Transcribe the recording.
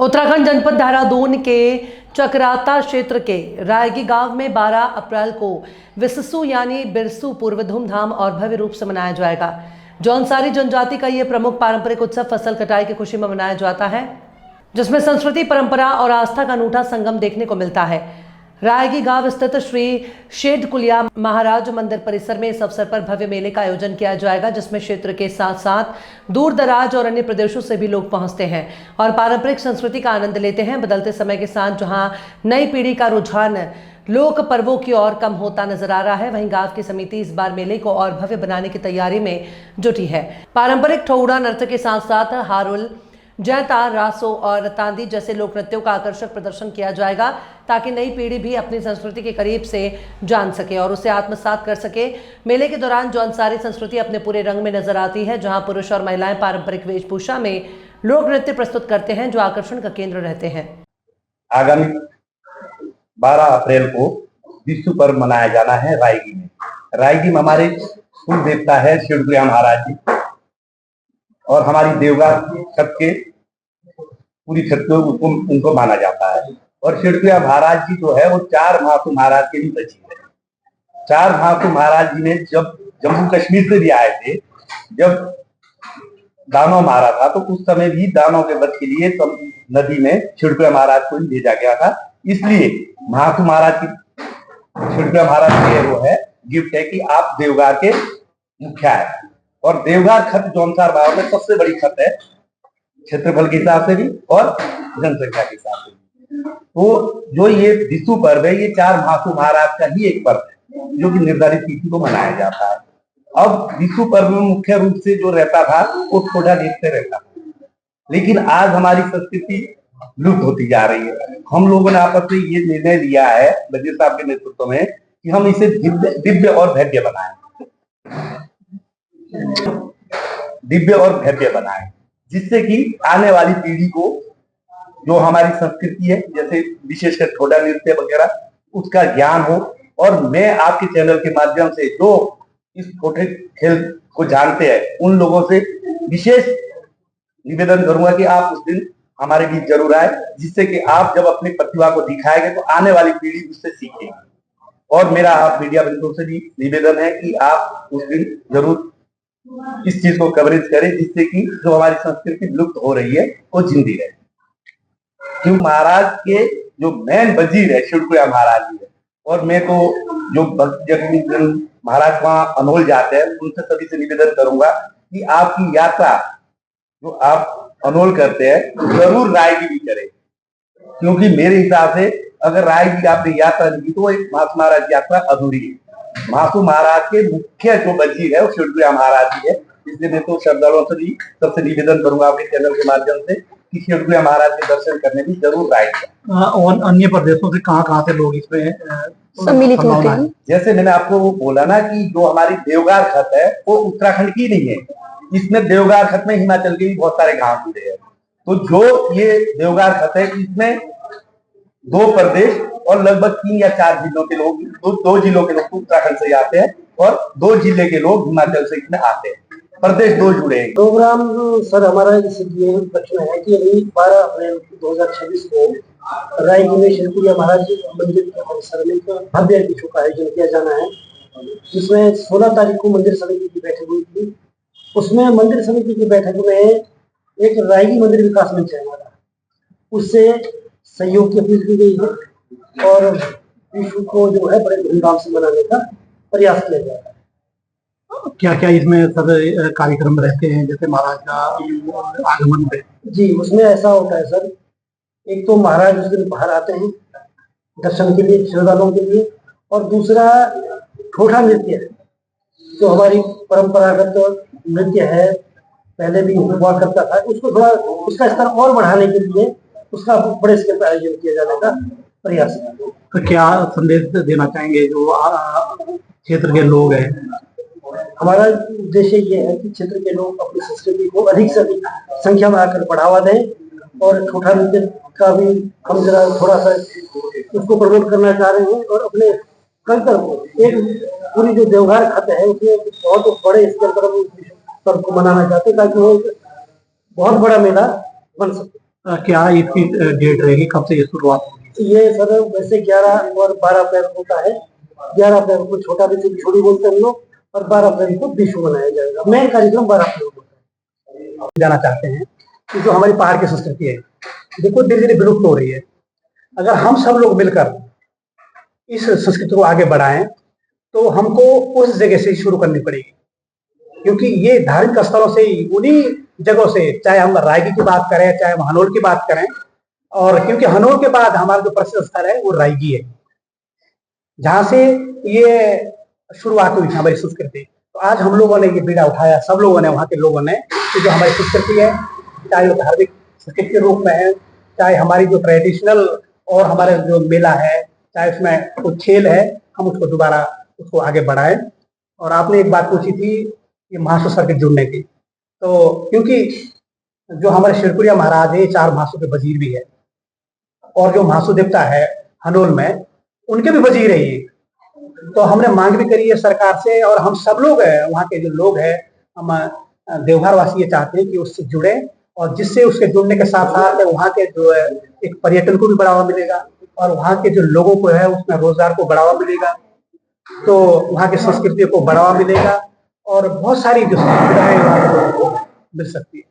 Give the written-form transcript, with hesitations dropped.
उत्तराखंड जनपद देहरादून के चकराता क्षेत्र के रायगी गांव में 12 अप्रैल को विससु यानी बिरसु पूर्व धूमधाम और भव्य रूप से मनाया जाएगा। जौनसारी जनजाति का ये प्रमुख पारंपरिक उत्सव फसल कटाई की खुशी में मनाया जाता है, जिसमें संस्कृति, परंपरा और आस्था का अनूठा संगम देखने को मिलता है। रायगी गांव स्थित श्री शेडकुलिया महाराज मंदिर परिसर में इस अवसर पर भव्य मेले का आयोजन किया जाएगा, जिसमें क्षेत्र के साथ साथ दूर दराज और अन्य प्रदेशों से भी लोग पहुंचते हैं और पारंपरिक संस्कृति का आनंद लेते हैं। बदलते समय के साथ जहां नई पीढ़ी का रुझान लोक पर्वों की ओर कम होता नजर आ रहा है, वहीं गांव की समिति इस बार मेले को और भव्य बनाने की तैयारी में जुटी है। पारंपरिक ठोड़ा नृत्य के साथ साथ हारुल, जैता, रासो और तांदी जैसे लोक नृत्यों का आकर्षक प्रदर्शन किया जाएगा, ताकि नई पीढ़ी भी अपनी संस्कृति के करीब से जान सके और उसे आत्मसात कर सके। मेले के दौरान जौनसारी संस्कृति अपने पूरे रंग में नजर आती है, जहां पुरुष और महिलाएं पारंपरिक वेशभूषा में लोक नृत्य प्रस्तुत करते हैं, जो आकर्षण का केंद्र रहते हैं। आगामी 12 अप्रैल को विश्व पर्व मनाया जाना है रायगी में। रायगी में हमारे कुल देवता है शेडकुलिया महाराज जी और हमारी देवगा छत के पूरी छत को उनको माना जाता है। और शेडकुलिया महाराज जी जो है वो 4 महासु महाराज के भी बची है। 4 महासु महाराज जी ने जब जम्मू कश्मीर से भी आए थे, जब दानव मारा था, तो उस समय भी दानव के वध के लिए नदी में शेडकुलिया महाराज को ही भेजा गया था। इसलिए महासु महाराज की शेडकुलिया महाराज के वो है गिफ्ट है कि आप देवगार के मुखिया है। और देवगार खत जौनसार गांव में सबसे बड़ी खत है, क्षेत्रफल के हिसाब से भी और जनसंख्या के हिसाब से भी। तो जो ये विश्व पर्व है, ये 4 महासु महाराज का ही एक पर्व है, जो कि निर्धारित तिथि को मनाया जाता है। अब विश्व पर्व में मुख्य रूप से जो रहता था वो ठोड़ा नृत्य रहता था, लेकिन आज हमारी संस्कृति लुप्त होती जा रही है। हम लोगों ने आपस में ये निर्णय लिया है वजीर साहब के नेतृत्व में कि हम इसे दिव्य और भव्य बनाएं, दिव्य और भव्य बनाएं, जिससे कि आने वाली पीढ़ी को जो हमारी संस्कृति है, जैसे विशेषकर ठोड़ा नृत्य वगैरह, उसका ज्ञान हो। और मैं आपके चैनल के माध्यम से जो इस छोटे खेल को जानते हैं उन लोगों से विशेष निवेदन करूंगा कि आप उस दिन हमारे बीच जरूर आए, जिससे कि आप जब अपनी प्रतिभा को दिखाएंगे तो आने वाली पीढ़ी उससे सीखेगी। और मेरा आप मीडिया बंधुओं से भी निवेदन है कि आप उस दिन जरूर इस चीज को कवरेज करें, जिससे कि जो हमारी संस्कृति लुप्त हो रही है वो जिंदी रहे। क्योंकि महाराज के जो मेन वजीर है शेडकुलिया महाराज जी है, और मैं तो जो जब महाराज वहां अनोल जाते हैं उनसे सभी से निवेदन करूंगा कि आपकी यात्रा जो आप अनोल करते हैं जरूर रायगी भी करें, क्योंकि मेरे हिसाब से अगर रायगी आपने यात्रा की तो एक महासु महाराज की यात्रा अधूरी है। महासु महाराज के मुख्य जो वजीर है वो शेडकुलिया महाराज जी है। इसलिए मैं तो श्रद्धालुओं से भी सबसे निवेदन करूंगा आपके चैनल के माध्यम से कि शेडकुलिया महाराज के दर्शन करने भी जरूर रायगी। और अन्य प्रदेशों से कहाँ से लोग इसमें सम्मिलित होते हैं? जैसे मैंने आपको वो बोला ना कि जो हमारी देवगार खत है वो उत्तराखंड की नहीं है, इसमें देवगार खत में हिमाचल के भी बहुत सारे गांव जुड़े हैं। तो जो ये देवगार खत है, इसमें 2 प्रदेश और लगभग 3 या 4 जिलों के लोग, 2 जिलों के लोग उत्तराखंड से आते हैं और 2 जिले के लोग हिमाचल से इसमें आते हैं। प्रदेश 2 जुड़े हैं। प्रोग्राम सर हमारा इसलिए रखना है कि अभी 12 अप्रैल 2026 को रायगी में शेडकुलिया महाराज मंदिर के परिसर में भव्य अतिथियों का आयोजन किया जाना है, जिसमें 16 तारीख को मंदिर समिति की बैठक हुई थी। उसमें मंदिर समिति की बैठक में एक रायगी मंदिर विकास मंच है हमारा, उससे सहयोग की अपील की गई है और विश्व को जो है बड़े धूमधाम से मनाने का प्रयास किया जा रहा है। क्या क्या इसमें सब कार्यक्रम रहते हैं, जैसे महाराज का आगमन है? जी, उसमें ऐसा होता है सर, एक तो महाराज उस दिन बाहर आते हैं दर्शन के लिए श्रद्धालुओं के लिए, और दूसरा ठोड़ा नृत्य है जो हमारी परंपरागत नृत्य है, पहले भी हुआ करता था, उसको थोड़ा उसका स्तर और बढ़ाने के लिए उसका बड़े स्केल पर आयोजन किया जाने का प्रयास है। तो क्या संदेश देना चाहेंगे जो क्षेत्र के लोग हैं? हमारा उद्देश्य ये है कि क्षेत्र के लोग अपनी संस्कृति को अधिक से अधिक संख्या में आकर बढ़ावा दें, और ठोड़ा नृत्य का भी हम जरा थोड़ा सा उसको प्रमोट करना चाह रहे हैं, और अपने कल्चर को एक पूरी जो देवगार खत है उसमें बहुत बड़े स्तर पर पर्व को मनाना चाहते हैं, ताकि वो बहुत बड़ा मेला बन सके। क्या इसकी डेट रहेगी, कब से ये शुरुआत होगी? ये सर वैसे 11 और 12 अप्रैल को होता है। 11 अप्रैल को छोटा बिछोड़ी बोलते हैं हम लोग, और 12 अप्रैल को विशु मनाया जाएगा। मेन कार्यक्रम 12 अप्रैल को होता है। जाना चाहते हैं कि जो हमारी पहाड़ की संस्कृति है, देखो धीरे धीरे विलुप्त हो रही है। अगर हम सब लोग मिलकर इस संस्कृति को आगे बढ़ाएं तो हमको उस जगह से ही शुरू करनी पड़ेगी, क्योंकि ये धार्मिक स्थलों से ही, उन्हीं जगहों से, चाहे हम रायगी की बात करें, चाहे हम हनोल की बात करें, और क्योंकि हनोल के बाद हमारा जो प्रसिद्ध स्थल है वो रायगी है, जहां से ये शुरुआत हुई थी हमारी संस्कृति। तो आज हम लोगों ने ये बीड़ा उठाया, सब लोगों ने, वहाँ के लोगों ने, कि जो हमारी संस्कृति है, चाहे वो धार्मिक संस्कृति के रूप में है, चाहे हमारी जो ट्रेडिशनल और हमारे जो मेला है, चाहे उसमें कुछ खेल है, हम उसको दोबारा उसको आगे बढ़ाएं। और आपने एक बात पूछी थी ये महासु सर्किट जुड़ने की, तो क्योंकि जो हमारे शिवपुरिया महाराज है 4 महासु के वजीर भी है, और जो महासु देवता है हनोल में उनके भी वजीर है ये। तो हमने मांग भी करी है सरकार से, और हम सब लोग हैं, वहाँ के जो लोग हैं, हम देवघर वासी ये चाहते हैं कि उससे जुड़े, और जिससे उसके जुड़ने के साथ साथ वहाँ के जो है एक पर्यटन को भी बढ़ावा मिलेगा, और वहाँ के जो लोगों को है उसमें रोजगार को बढ़ावा मिलेगा, तो वहाँ की संस्कृति को बढ़ावा मिलेगा, और बहुत सारी जो सुविधाएं वहाँ लोगों को मिल सकती है।